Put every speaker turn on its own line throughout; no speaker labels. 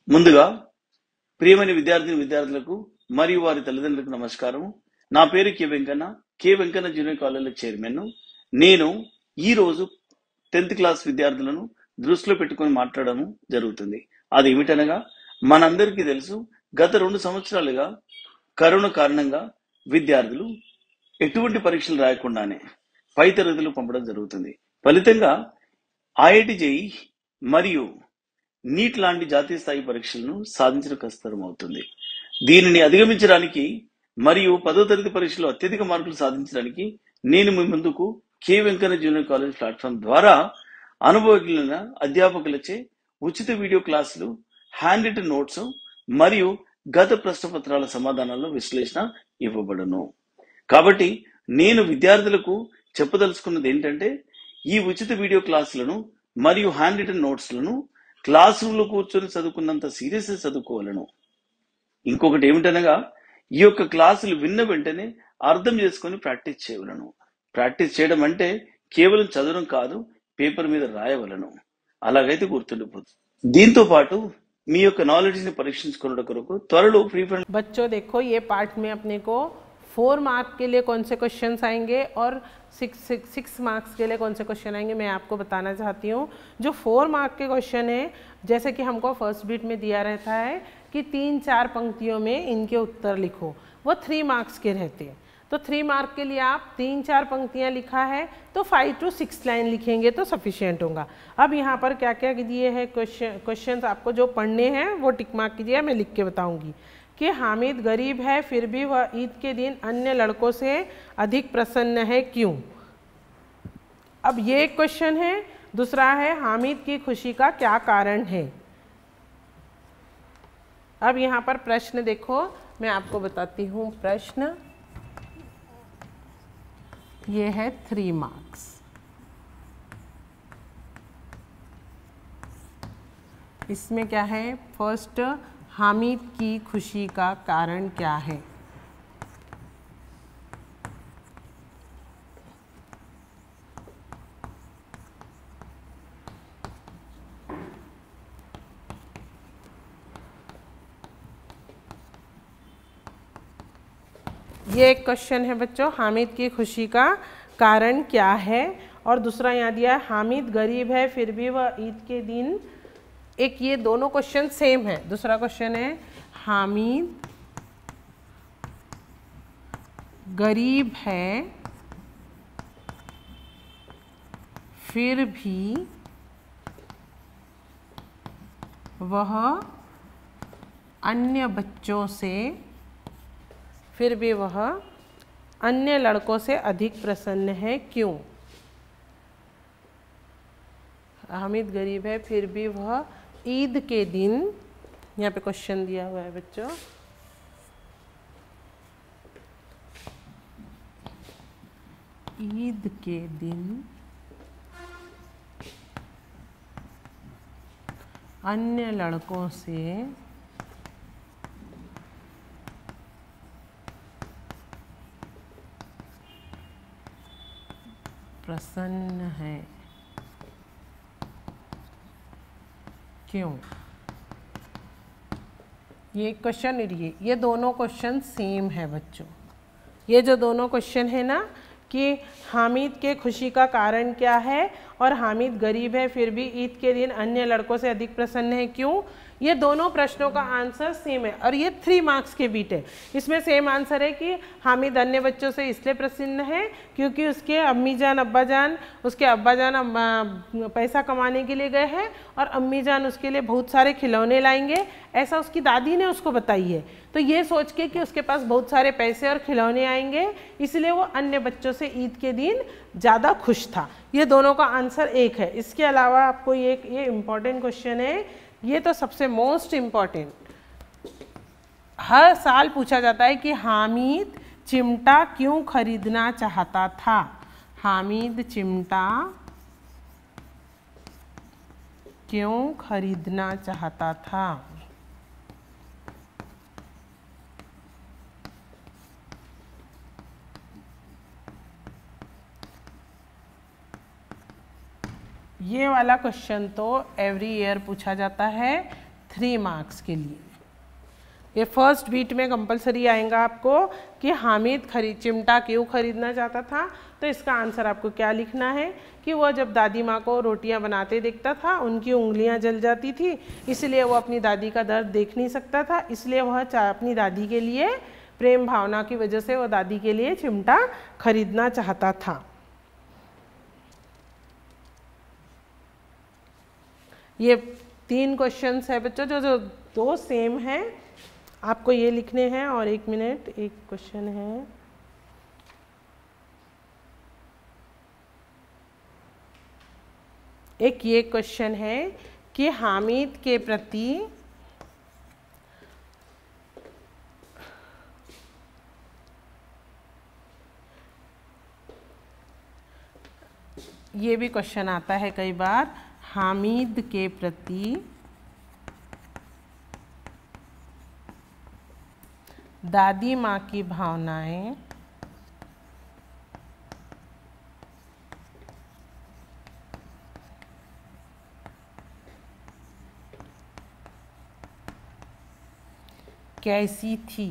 ముందుగా ప్రియమైన విద్యార్థులకు మరియు వారి తల్లిదండ్రులకు నమస్కారం. నా పేరు కె వెంకన్న జూనియర్ కాలేజీలో చైర్మన్. నేను ఈ రోజు 10th క్లాస్ విద్యార్థులను దృష్టిలో పెట్టుకొని మాట్లాడడం జరుగుతుంది. అది ఏమిటనగా మనందరికీ తెలుసు, గత 2 సంవత్సరాలుగా కరోనా కారణంగా విద్యార్థులు ఎటువంటి పరీక్షలు రాయకుండానే పై తరగతులు పంపడం జరుగుతుంది. ఫలితంగా ఐఐటి జేఈ మరియు నీట్ లాంటి జాతీయ స్థాయి పరీక్షలను సాధించడం కష్టతరం అవుతుంది. దీనిని అధిగమించడానికి మరియు 10వ తరగతి పరీక్షలో అత్యధిక మార్కులు సాధించడానికి నేను మీ ముందుకు K Venkanna junior college platform ద్వారా అనుభవజ్ఞులైన అధ్యాపకులచే ఉచిత వీడియో క్లాసులు, హ్యాండ్ రిటన్ నోట్స్ మరియు గత ప్రశ్నపత్రాల సమాధానాల విశ్లేషణ ఇవ్వబడును. కాబట్టి నేను విద్యార్థులకు చెప్పదలుచుకున్నది ఏంటంటే, ఈ ఉచిత వీడియో క్లాసులను మరియు హ్యాండ్ రిటన్ నోట్స్లను క్లాస్ రూమ్ లో కూర్చొని చదువుకున్నంత సీరియస్ చదువుకోవాలను. ఇంకొకటి ఏమిటనగా, ఈ యొక్క క్లాసులు విన్న వెంటనే అర్థం చేసుకొని ప్రాక్టీస్ చేయవలను. ప్రాక్టీస్ చేయడం అంటే కేవలం చదవడం కాదు, పేపర్ మీద రాయవలను. అలాగైతే గుర్తుండిపోతుంది. దీంతో పాటు మీ యొక్క నాలెడ్జ్ ని పరీక్షించుకునే కొరకు త్వరలో ఫ్రీ ఫండ్.
बच्चों देखो, ये पार्ट में अपने को 4 मार्क के लिए कौन से क्वेश्चंस आएंगे और 6 मार्क्स के लिए कौन से क्वेश्चन आएंगे, मैं आपको बताना चाहती हूँ। जो 4 मार्क के क्वेश्चन है, जैसे कि हमको फर्स्ट बीट में दिया रहता है कि 3-4 पंक्तियों में इनके उत्तर लिखो, वो 3 मार्क्स के रहते हैं। तो 3 मार्क के लिए आप 3-4 पंक्तियाँ लिखा है तो 5 to 6 लाइन लिखेंगे तो सफिशिएंट होगा। अब यहाँ पर क्या क्या दिए हैं क्वेश्चंस, आपको जो पढ़ने हैं वो टिक मार्क कीजिए, मैं लिख के बताऊँगी। कि हामिद गरीब है फिर भी वह ईद के दिन अन्य लड़कों से अधिक प्रसन्न है, क्यों? अब ये एक क्वेश्चन है। दूसरा है, हामिद की खुशी का क्या कारण है। अब यहाँ पर प्रश्न देखो, मैं आपको बताती हूँ। प्रश्न ये है 3 मार्क्स। इसमें क्या है, फर्स्ट, हामिद की खुशी का कारण क्या है। ये एक क्वेश्चन है बच्चों, हामिद की खुशी का कारण क्या है। और दूसरा यहाँ दिया है, हामिद गरीब है फिर भी वह ईद के दिन, एक ये दोनों क्वेश्चन सेम है। दूसरा क्वेश्चन है, हामिद गरीब है फिर भी वह अन्य बच्चों से, फिर भी वह अन्य लड़कों से अधिक प्रसन्न है, क्यों? हामिद गरीब है फिर भी वह ईद के दिन, यहाँ पे क्वेश्चन दिया हुआ है बच्चों, ईद के दिन अन्य लड़कों से प्रसन्न है, क्यों? ये क्वेश्चन, ये दोनों क्वेश्चन सेम है बच्चों। ये जो दोनों क्वेश्चन है ना, कि हामिद के खुशी का कारण क्या है और हामिद गरीब है फिर भी ईद के दिन अन्य लड़कों से अधिक प्रसन्न है, क्यों, ये दोनों प्रश्नों का आंसर सेम है। और ये 3 मार्क्स के बीट है। इसमें सेम आंसर है कि हामिद अन्य बच्चों से इसलिए प्रसन्न है क्योंकि उसके अम्मी जान अब्बा जान, उसके अब्बा जान पैसा कमाने के लिए गए हैं और अम्मी जान उसके लिए बहुत सारे खिलौने लाएंगे, ऐसा उसकी दादी ने उसको बताई है। तो ये सोच के कि उसके पास बहुत सारे पैसे और खिलौने आएंगे, इसलिए वो अन्य बच्चों से ईद के दिन ज़्यादा खुश था। ये दोनों का आंसर एक है। इसके अलावा आपको ये इम्पॉर्टेंट क्वेश्चन है, ये तो सबसे मोस्ट इम्पॉर्टेंट, हर साल पूछा जाता है कि हामिद चिमटा क्यों खरीदना चाहता था। हामिद चिमटा क्यों खरीदना चाहता था। ये वाला क्वेश्चन तो एवरी ईयर पूछा जाता है, 3 मार्क्स के लिए। ये फर्स्ट बीट में कंपलसरी आएगा आपको कि हामिद चिमटा क्यों खरीदना चाहता था। तो इसका आंसर आपको क्या लिखना है कि वह जब दादी माँ को रोटियां बनाते देखता था उनकी उंगलियां जल जाती थी, इसलिए वो अपनी दादी का दर्द देख नहीं सकता था, इसलिए वह अपनी दादी के लिए प्रेम भावना की वजह से वह दादी के लिए चिमटा खरीदना चाहता था। ये 3 क्वेश्चंस है बच्चों, जो 2 सेम हैं, आपको ये लिखने हैं। और 1 मिनट, एक क्वेश्चन है, एक ये क्वेश्चन है कि हामिद के प्रति ये भी क्वेश्चन आता है कई बार, हामिद के प्रति दादी माँ की भावनाएं कैसी थी।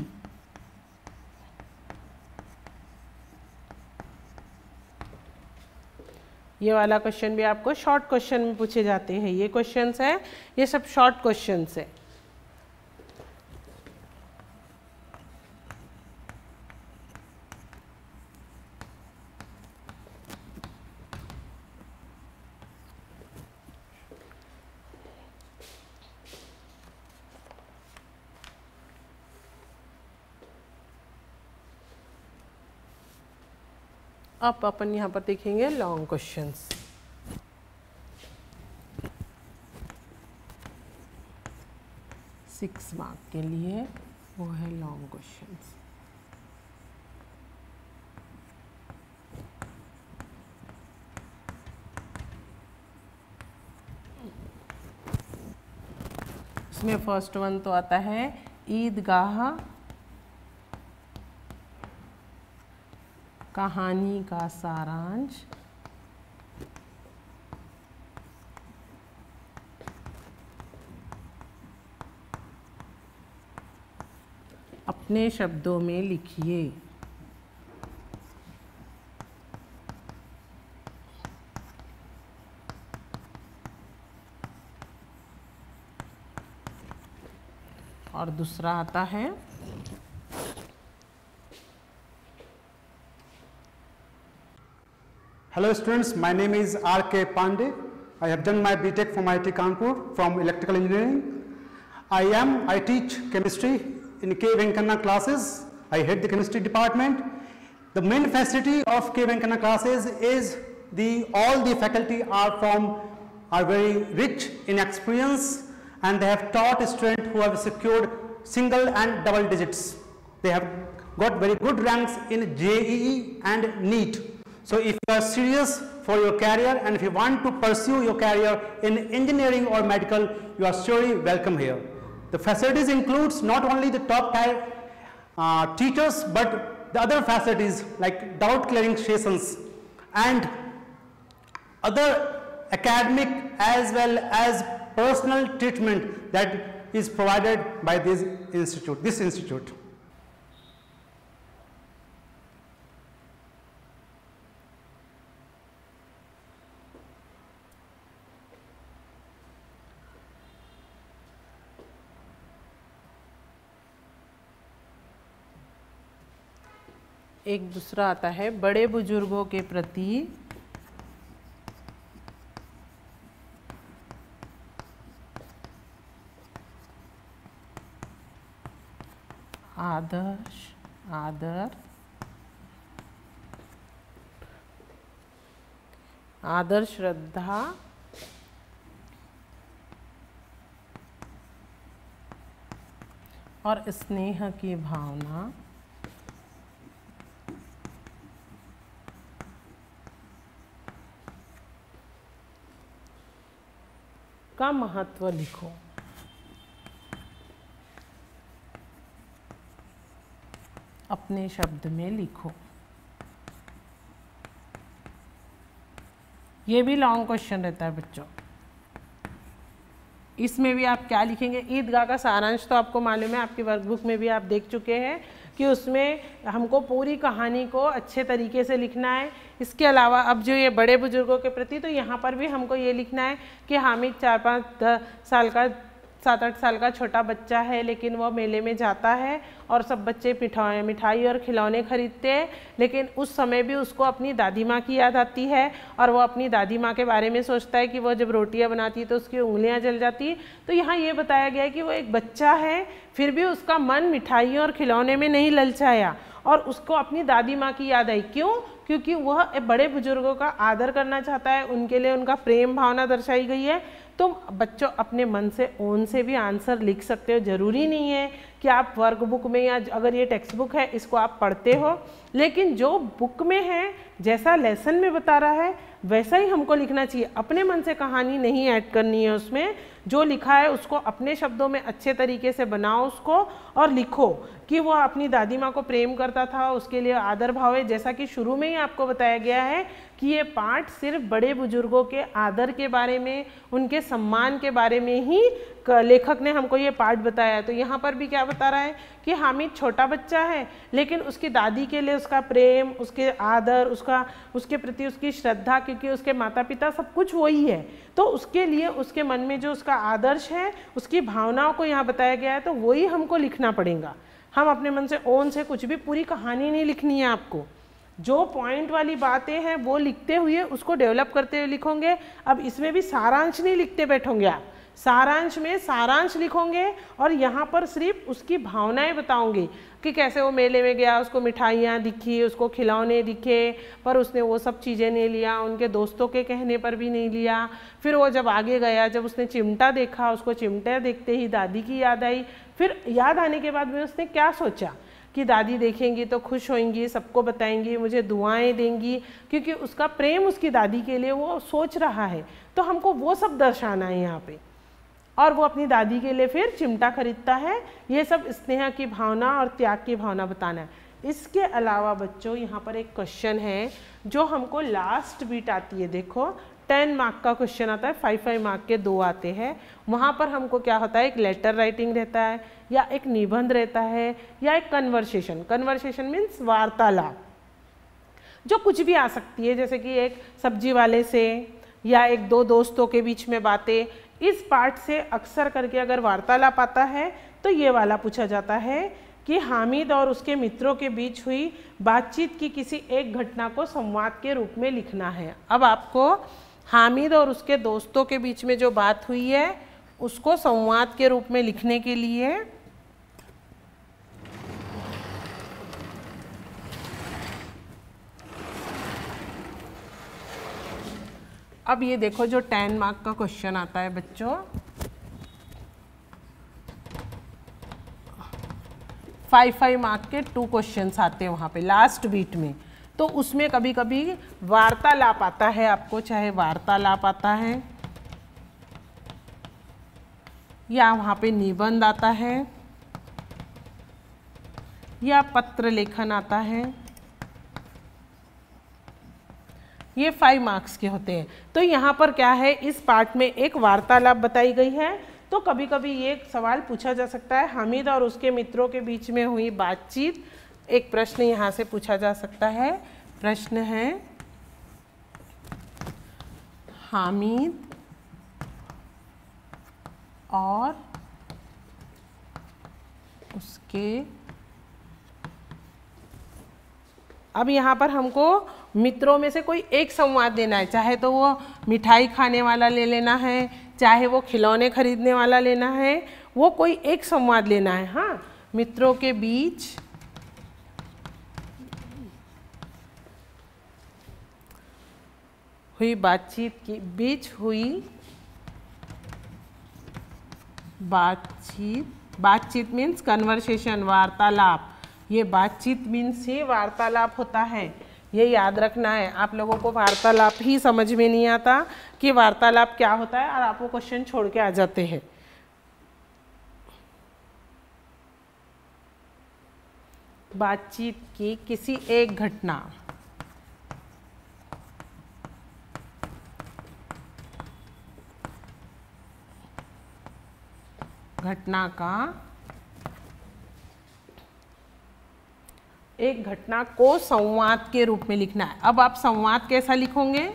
ये वाला क्वेश्चन भी आपको शॉर्ट क्वेश्चन में पूछे जाते हैं। ये क्वेश्चंस है, ये सब शॉर्ट क्वेश्चंस है। अब अपन यहाँ पर देखेंगे लॉन्ग क्वेश्चंस। सिक्स मार्क के लिए वो है लॉन्ग क्वेश्चंस। इसमें फर्स्ट वन तो आता है ईदगाह कहानी का सारांश अपने शब्दों में लिखिए। और दूसरा आता है
Hello students, my name is R.K. Pandey. I have done my B.Tech from IIT Kanpur from Electrical Engineering. I teach chemistry in K. Venkana classes. I head the chemistry department. The main facility of K. Venkana classes is all the faculty are very rich in experience, and they have taught students who have secured single and double digits. They have got very good ranks in JEE and NEET. So if you are serious for your career and if you want to pursue your career in engineering or medical, you are surely welcome here. The facilities includes not only the top tier teachers, but the other facilities like doubt clearing sessions and other academic as well as personal treatment that is provided by this institute.
एक दूसरा आता है बड़े बुजुर्गों के प्रति आदर श्रद्धा और स्नेह की भावना का महत्व लिखो। अपने शब्द में लिखो। ये भी लॉन्ग क्वेश्चन रहता है बच्चों। इसमें भी आप क्या लिखेंगे, ईदगाह का सारांश तो आपको मालूम है, आपकी वर्कबुक में भी आप देख चुके हैं कि उसमें हमको पूरी कहानी को अच्छे तरीके से लिखना है। इसके अलावा अब जो ये बड़े बुजुर्गों के प्रति, तो यहाँ पर भी हमको ये लिखना है कि हामिद 7-8 साल का छोटा बच्चा है, लेकिन वह मेले में जाता है और सब बच्चे मिठाई और खिलौने खरीदते हैं, लेकिन उस समय भी उसको अपनी दादी माँ की याद आती है और वो अपनी दादी माँ के बारे में सोचता है कि वो जब रोटियाँ बनाती है तो उसकी उंगलियाँ जल जाती। तो यहाँ ये बताया गया है कि वो एक बच्चा है, फिर भी उसका मन मिठाइयों और खिलौने में नहीं ललचाया और उसको अपनी दादी माँ की याद आई। क्यों? क्योंकि वह बड़े बुजुर्गों का आदर करना चाहता है, उनके लिए उनका प्रेम भावना दर्शाई गई है। तो बच्चों अपने मन से ओन से भी आंसर लिख सकते हो, ज़रूरी नहीं है कि आप वर्कबुक में या अगर ये टेक्स्ट बुक है इसको आप पढ़ते हो, लेकिन जो बुक में है जैसा लेसन में बता रहा है वैसा ही हमको लिखना चाहिए। अपने मन से कहानी नहीं ऐड करनी है, उसमें जो लिखा है उसको अपने शब्दों में अच्छे तरीके से बनाओ उसको और लिखो कि वो अपनी दादी माँ को प्रेम करता था, उसके लिए आदर भाव है। जैसा कि शुरू में ही आपको बताया गया है कि ये पाठ सिर्फ बड़े बुजुर्गों के आदर के बारे में, उनके सम्मान के बारे में ही लेखक ने हमको ये पाठ बताया। तो यहाँ पर भी क्या बता रहा है कि हामिद छोटा बच्चा है, लेकिन उसकी दादी के लिए उसका प्रेम, उसके आदर, उसके प्रति उसकी श्रद्धा, क्योंकि उसके माता पिता सब कुछ वही है, तो उसके लिए उसके मन में जो उसका आदर्श है, उसकी भावनाओं को यहाँ बताया गया है, तो वही हमको लिखना पड़ेगा। हम अपने मन से ओन से कुछ भी पूरी कहानी नहीं लिखनी है आपको, जो पॉइंट वाली बातें हैं वो लिखते हुए उसको डेवलप करते हुए लिखोगे। अब इसमें भी सारांश नहीं लिखते बैठोगे आप, सारांश में सारांश लिखोगे और यहाँ पर सिर्फ उसकी भावनाएं बताओगे कि कैसे वो मेले में गया, उसको मिठाइयाँ दिखी, उसको खिलौने दिखे, पर उसने वो सब चीज़ें नहीं लिया, उनके दोस्तों के कहने पर भी नहीं लिया। फिर वो जब आगे गया, जब उसने चिमटा देखा, उसको चिमटा देखते ही दादी की याद आई। फिर याद आने के बाद में उसने क्या सोचा कि दादी देखेंगी तो खुश होंगी, सबको बताएंगी, मुझे दुआएं देंगी, क्योंकि उसका प्रेम उसकी दादी के लिए वो सोच रहा है। तो हमको वो सब दर्शाना है यहाँ पे। और वो अपनी दादी के लिए फिर चिमटा खरीदता है। ये सब स्नेह की भावना और त्याग की भावना बताना है। इसके अलावा बच्चों यहाँ पर एक क्वेश्चन है जो हमको लास्ट बीट आती है। देखो 10 मार्क का क्वेश्चन आता है, 5 मार्क के 2 आते हैं। वहाँ पर हमको क्या होता है, एक लेटर राइटिंग रहता है या एक निबंध रहता है या एक कन्वर्सेशन। कन्वर्सेशन मीन्स वार्तालाप, जो कुछ भी आ सकती है, जैसे कि एक सब्जी वाले से या एक दो दोस्तों के बीच में बातें। इस पार्ट से अक्सर करके अगर वार्तालाप आता है तो ये वाला पूछा जाता है कि हामिद और उसके मित्रों के बीच हुई बातचीत की किसी एक घटना को संवाद के रूप में लिखना है। अब आपको हामिद और उसके दोस्तों के बीच में जो बात हुई है उसको संवाद के रूप में लिखने के लिए अब ये देखो जो 10 मार्क का क्वेश्चन आता है बच्चों, 5 मार्क के 2 क्वेश्चंस आते हैं वहाँ पे लास्ट बीट में। तो उसमें कभी कभी वार्तालाप आता है, आपको चाहे वार्तालाप आता है या वहाँ पे निबंध आता है या पत्र लेखन आता है, ये 5 मार्क्स के होते हैं। तो यहाँ पर क्या है, इस पार्ट में एक वार्तालाप बताई गई है। तो कभी कभी ये सवाल पूछा जा सकता है, हामिद और उसके मित्रों के बीच में हुई बातचीत। एक प्रश्न यहाँ से पूछा जा सकता है। प्रश्न है, हामिद और उसके, अब यहाँ पर हमको मित्रों में से कोई एक संवाद देना है, चाहे तो वो मिठाई खाने वाला ले लेना है, चाहे वो खिलौने खरीदने वाला लेना है, वो कोई एक संवाद लेना है। हाँ, मित्रों के बीच हुई बातचीत की, बीच हुई बातचीत मीन्स कन्वर्सेशन, वार्तालाप। ये बातचीत मीन्स ही वार्तालाप होता है, ये याद रखना है। आप लोगों को वार्तालाप ही समझ में नहीं आता कि वार्तालाप क्या होता है और आप वो क्वेश्चन छोड़ के आ जाते हैं। बातचीत की किसी एक घटना, घटना को संवाद के रूप में लिखना है। अब आप संवाद कैसा लिखोगे?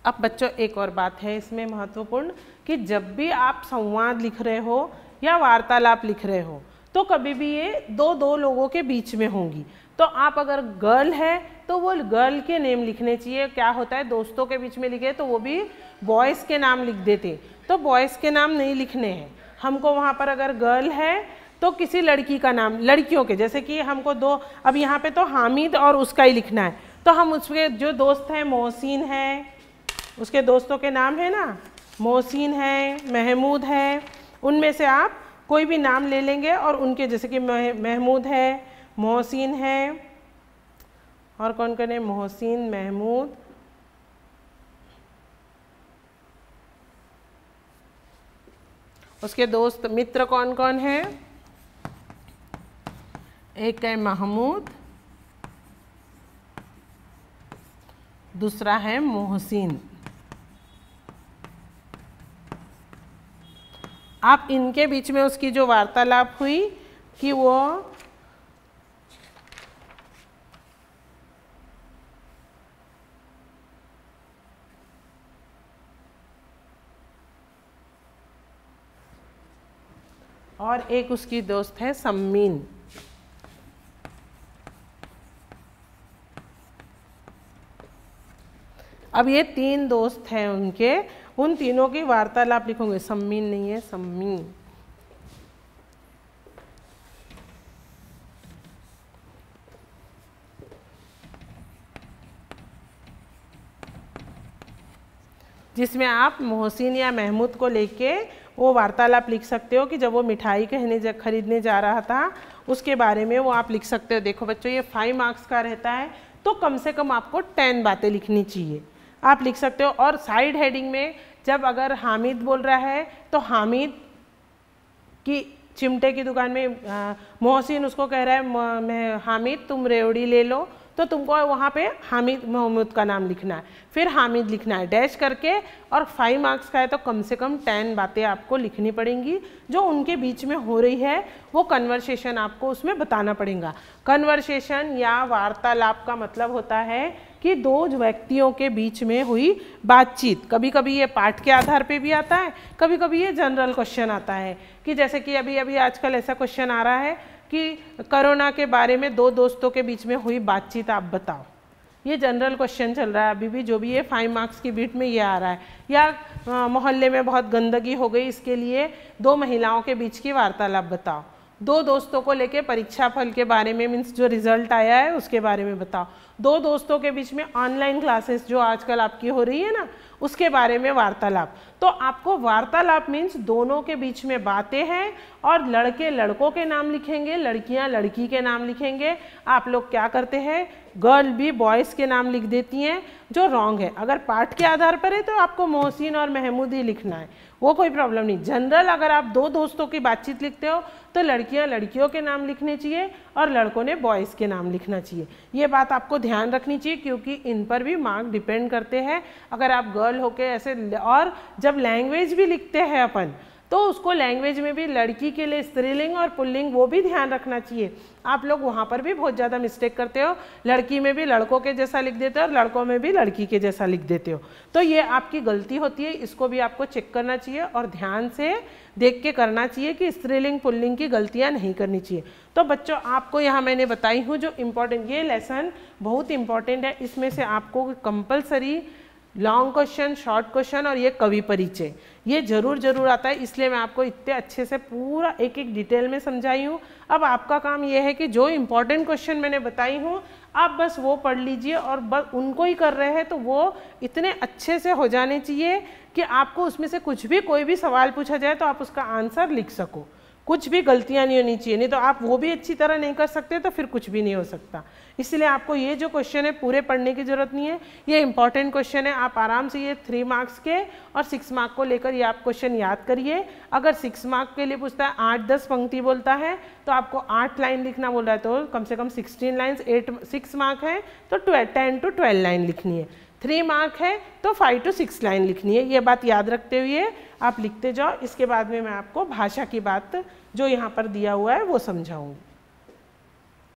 अब बच्चों एक और बात है इसमें महत्वपूर्ण कि जब भी आप संवाद लिख रहे हो या वार्तालाप लिख रहे हो तो कभी भी ये दो लोगों के बीच में होंगी। तो आप अगर गर्ल है तो वो गर्ल के नेम लिखने चाहिए। क्या होता है, दोस्तों के बीच में लिखे तो वो भी बॉयज़ के नाम लिख देते, तो बॉयज़ के नाम नहीं लिखने हैं हमको। वहाँ पर अगर गर्ल है तो किसी लड़की का नाम, लड़कियों के, जैसे कि हमको दो, अब यहाँ पे तो हामिद और उसका ही लिखना है, तो हम उसके जो दोस्त हैं, मोहसिन है, उसके दोस्तों के नाम है ना, मोहसिन है, महमूद है, उनमें से आप कोई भी नाम ले लेंगे और उनके, जैसे कि महमूद है, मोहसिन है, और कौन कौन है, मोहसिन, महमूद, उसके दोस्त मित्र कौन कौन है, एक है महमूद, दूसरा है मोहसिन। आप इनके बीच में उसकी जो वार्तालाप हुई कि वो और एक उसकी दोस्त है सम्मीन। अब ये तीन दोस्त हैं उनके, उन तीनों की वार्तालाप लिखोगे। सम्मीन नहीं है, सम्मीन। जिसमें आप मोहसिन या महमूद को लेके वो वार्तालाप लिख सकते हो कि जब वो मिठाई खरीदने जा रहा था उसके बारे में वो आप लिख सकते हो। देखो बच्चों, ये 5 मार्क्स का रहता है तो कम से कम आपको 10 बातें लिखनी चाहिए, आप लिख सकते हो। और साइड हेडिंग में जब अगर हामिद बोल रहा है तो हामिद की चिमटे की दुकान में मोहसिन उसको कह रहा है मैं हामिद तुम रेवड़ी ले लो, तो तुमको वहाँ पे हामिद महमूद का नाम लिखना है, फिर हामिद लिखना है डैश करके, और 5 मार्क्स का है तो कम से कम 10 बातें आपको लिखनी पड़ेंगी जो उनके बीच में हो रही है, वो कन्वर्सेशन आपको उसमें बताना पड़ेगा। कन्वर्सेशन या वार्तालाप का मतलब होता है कि दो व्यक्तियों के बीच में हुई बातचीत। कभी कभी ये पाठ के आधार पे भी आता है, कभी कभी ये जनरल क्वेश्चन आता है कि जैसे कि अभी अभी आजकल ऐसा क्वेश्चन आ रहा है कि कोरोना के बारे में दो दोस्तों के बीच में हुई बातचीत आप बताओ। ये जनरल क्वेश्चन चल रहा है अभी भी, जो भी ये 5 मार्क्स की बीट में ये आ रहा है। या मोहल्ले में बहुत गंदगी हो गई, इसके लिए 2 महिलाओं के बीच की वार्तालाप बताओ। 2 दोस्तों को लेके परीक्षा फल के बारे में, मीन्स जो रिजल्ट आया है उसके बारे में बताओ। 2 दोस्तों के बीच में ऑनलाइन क्लासेस जो आजकल आपकी हो रही है ना, उसके बारे में वार्तालाप। तो आपको वार्तालाप मीन्स दोनों के बीच में बातें हैं, और लड़के लड़कों के नाम लिखेंगे, लड़कियां लड़की के नाम लिखेंगे। आप लोग क्या करते हैं, गर्ल भी बॉयज़ के नाम लिख देती हैं, जो रॉन्ग है। अगर पाठ के आधार पर है तो आपको मोहसिन और महमूद ही लिखना है, वो कोई प्रॉब्लम नहीं। जनरल अगर आप 2 दोस्तों की बातचीत लिखते हो तो लड़कियां लड़कियों के नाम लिखने चाहिए और लड़कों ने बॉयज़ के नाम लिखना चाहिए। ये बात आपको ध्यान रखनी चाहिए क्योंकि इन पर भी मार्क डिपेंड करते हैं। अगर आप गर्ल होके ऐसे, और जब लैंग्वेज भी लिखते हैं अपन तो उसको लैंग्वेज में भी लड़की के लिए स्त्रीलिंग और पुल्लिंग वो भी ध्यान रखना चाहिए। आप लोग वहाँ पर भी बहुत ज़्यादा मिस्टेक करते हो, लड़की में भी लड़कों के जैसा लिख देते हो और लड़कों में भी लड़की के जैसा लिख देते हो, तो ये आपकी गलती होती है। इसको भी आपको चेक करना चाहिए और ध्यान से देख के करना चाहिए कि स्त्रीलिंग पुल्लिंग की गलतियाँ नहीं करनी चाहिए। तो बच्चों, आपको यहाँ मैंने बताई हूँ जो इम्पोर्टेंट, ये लेसन बहुत इंपॉर्टेंट है। इसमें से आपको compulsory long question, short question और ये कवि परिचय, ये जरूर आता है। इसलिए मैं आपको इतने अच्छे से पूरा एक एक डिटेल में समझाई हूँ। अब आपका काम ये है कि जो इम्पोर्टेंट क्वेश्चन मैंने बताई हूँ आप बस वो पढ़ लीजिए, और बस उनको ही कर रहे हैं तो वो इतने अच्छे से हो जाने चाहिए कि आपको उसमें से कुछ भी, कोई भी सवाल पूछा जाए तो आप उसका आंसर लिख सको। कुछ भी गलतियां नहीं होनी चाहिए, नहीं तो आप वो भी अच्छी तरह नहीं कर सकते तो फिर कुछ भी नहीं हो सकता। इसलिए आपको ये जो क्वेश्चन है पूरे पढ़ने की जरूरत नहीं है, ये इंपॉर्टेंट क्वेश्चन है, आप आराम से ये 3 मार्क्स के और 6 मार्क को लेकर ये आप क्वेश्चन याद करिए। अगर 6 मार्क के लिए पूछता है 8-10 पंक्ति बोलता है तो आपको 8 लाइन लिखना बोल रहा है तो कम से कम 16 लाइन्स, 6 मार्क है तो 10 to 12 लाइन लिखनी है, 3 मार्क है तो 5 to 6 लाइन लिखनी है। ये बात याद रखते हुए आप लिखते जाओ। इसके बाद में मैं आपको भाषा की बात जो यहाँ पर दिया हुआ है वो समझाऊंगी।